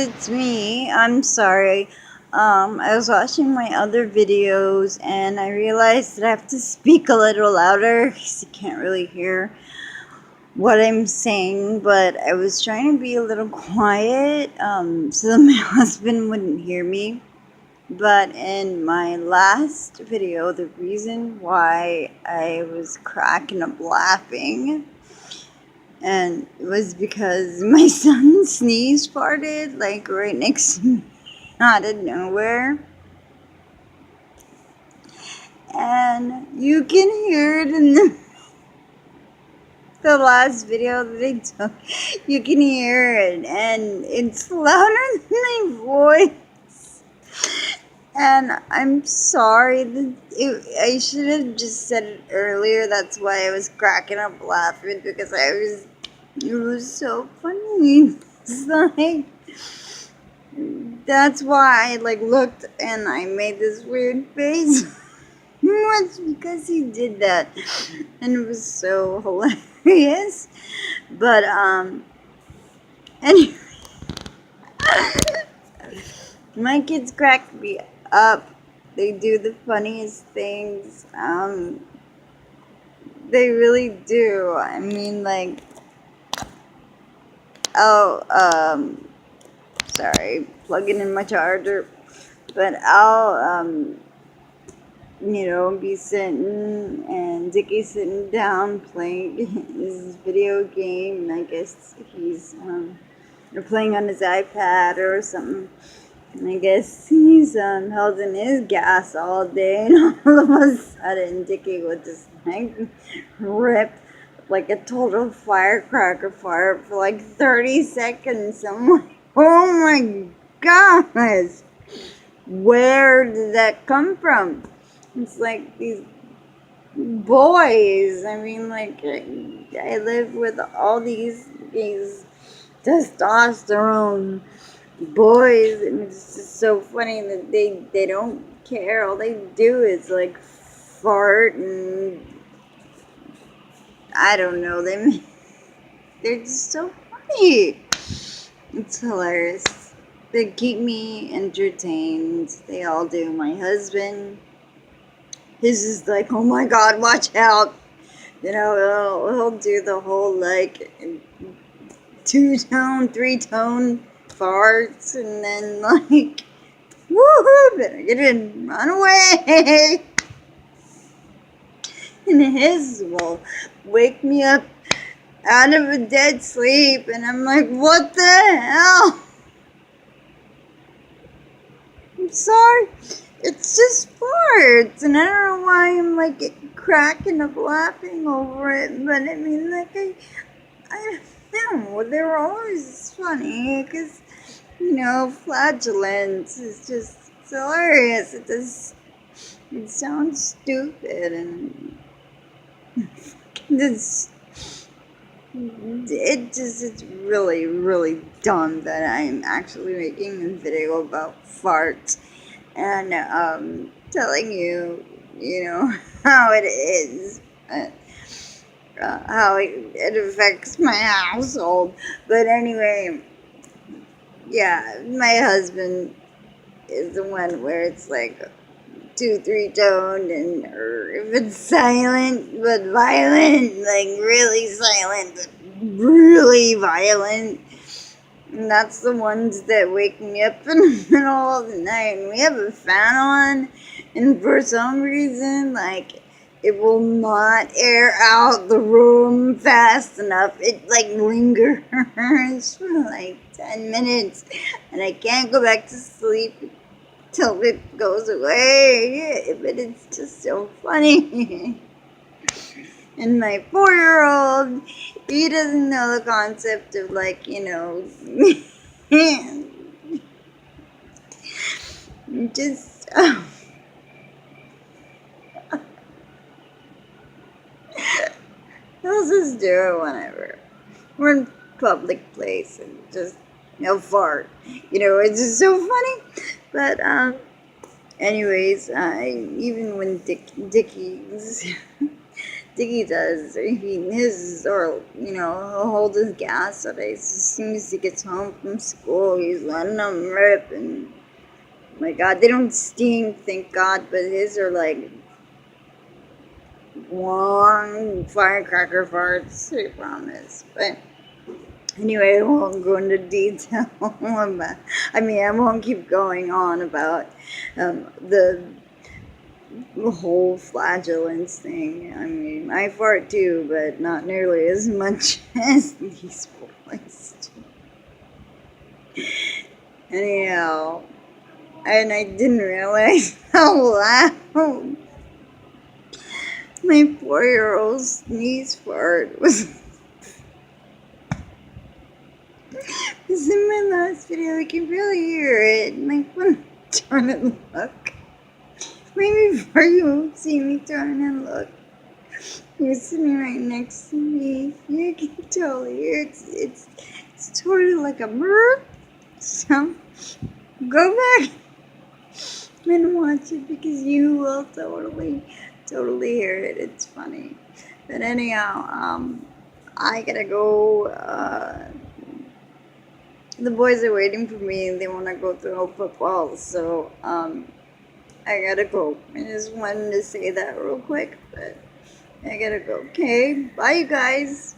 It's me. I'm sorry. I was watching my other videos and I realized that I have to speak a little louder because you can't really hear what I'm saying. But I was trying to be a little quiet so that my husband wouldn't hear me. But in my last video, the reason why I was cracking up laughing and it was because my son sneeze farted like right next to me out of nowhere, and you can hear it in the last video that I took. You can hear it, and it's louder than my voice. And I'm sorry that I should have just said it earlier. That's why I was cracking up laughing because it was so funny. It's like, that's why I looked and I made this weird face. It's because he did that, and it was so hilarious. But anyway, my kids crack me up. They do the funniest things. They really do. I mean, oh, sorry, plugging in my charger. But I'll be sitting and Dickie's sitting down playing his video game. I guess he's playing on his iPad or something. And I guess he's held in his gas all day, and all of a sudden Dickie would just rip like a total firecracker fire for 30 seconds. I'm like, oh my gosh, where did that come from? It's like these boys. I mean, I live with all these testosterone boys, and it's just so funny that they don't care. All they do is fart, and I don't know them. They're just so funny. It's hilarious. They keep me entertained. They all do. My husband, his is like, oh my god, watch out. He'll do the whole 2-tone, 3-tone farts, and then woohoo, better get in, run away. And his will wake me up out of a dead sleep, and I'm like, what the hell? I'm sorry. It's just farts, and I don't know why I'm cracking up laughing over it, but I mean, I don't know, they're always funny, because, flatulence is just hilarious. It sounds stupid, and it's really, really dumb that I'm actually making a video about farts and telling you, how it is, how it affects my household. But anyway, yeah, my husband is the one where it's 2-3 toned, or if it's silent but violent, really silent but really violent. And that's the ones that wake me up in the middle of the night. And we have a fan on, and for some reason, it will not air out the room fast enough. It lingers for 10 minutes, and I can't go back to sleep till it goes away. But it's just so funny. And my 4-year-old, he doesn't know the concept of just he'll just do it whenever we're in public place and just fart. It's just so funny. But anyways, even when Dickie's Diggy does. Or his, or, he'll hold his gas so that as soon as he gets home from school, he's letting them rip. And my God, they don't stink, thank God, but his are like long firecracker farts, I promise. But anyway, I won't go into detail about, I won't keep going on about the whole flagellance thing. I fart too, but not nearly as much as these boys do. Anyhow, and I didn't realize how loud my 4-year-old sneeze fart was. Because in my last video, I can really hear it, and I want to turn and look. Maybe before you see me turn and look, you're sitting right next to me. You can totally hear it. It's totally like a burp. So go back and watch it because you will totally hear it. It's funny. But anyhow, I gotta go. The boys are waiting for me and they want to go throw football. So I gotta go. I just wanted to say that real quick, but I gotta go. Okay, bye you guys.